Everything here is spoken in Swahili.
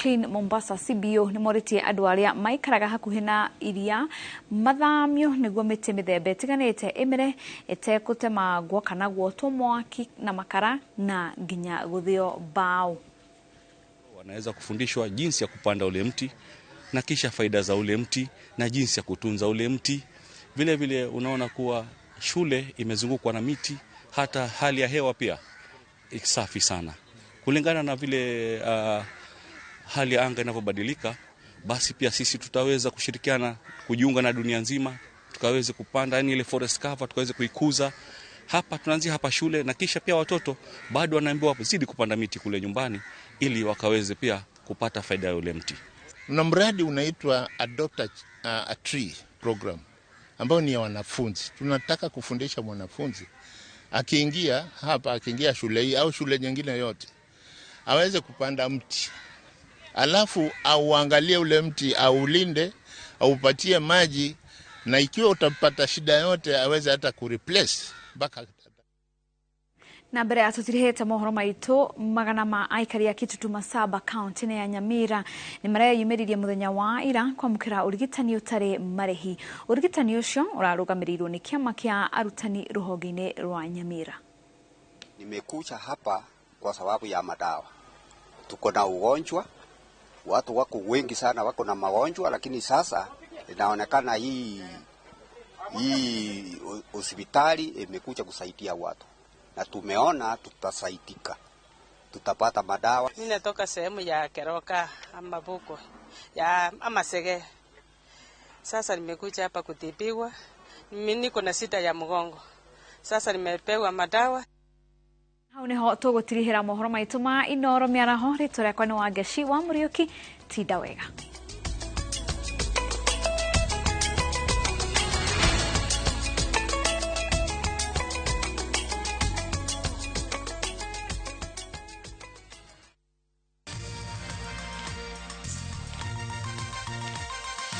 Clean Mombasa CBO ni moritie andu aria maikaraga hakuhi na iria mathamio niguo miti mithembe itiganite imere etekutema kana gwotwo mwaki na makara na nginya guthio bao. Wanaweza kufundishwa jinsi ya kupanda ule mti na kisha faida za ule mti na jinsi ya kutunza ule mti. Vile vile unaona kuwa shule imezungukwa na miti, hata hali ya hewa pia safi sana. Kulingana na vile hali ya anga inavyobadilika, basi pia sisi tutaweza kushirikiana kujiunga na dunia nzima, tukaweze kupanda ile forest cover, tukaweze kuikuza. Hapa tunaanzia hapa shule na kisha pia watoto bado wanaambiwa zidi kupanda miti kule nyumbani ili wakaweze pia kupata faida ya ule mti. Na mradi unaitwa Adopt a Tree program ambao ni ya wanafunzi. Tunataka kufundisha mwanafunzi akiingia hapa, akiingia shule hii au shule nyingine yote, aweze kupanda mti. Alafu auangalie ule mti, aulinde, aupatie maji, na ikiwa utapata shida yote aweze hata kureplace baka. Na mbere atutirihete mohoro maitu magana ma aikari ya Kitutu Masaba county ya Nyamira ni mareyumiririe muthenya wa ira kwamukira urigitani utari marehi. Urigitani ucio urarugamirirwo ni kiama kia arutani ruhonge-ini rwa Nyamira. Nimekuja hapa kwa sababu ya madawa. Tuko na ugonjwa, watu wako wengi sana wako na magonjwa, lakini sasa inaonekana hii hospitali imekuja kusaidia watu. Na tumeona tutasaidika, tutapata madawa. Mimi natoka sehemu ya Keroka ama Buko ya Amasege. Sasa nimekuja hapa kutibiwa. Mimi niko na shida ya mgongo. Sasa nimepewa madawa. Hau niho tugutirihira mohoro maitu ma Inoro miaraho ritwa riakwa ni Wangeci wa Muriuki. Tinda wega.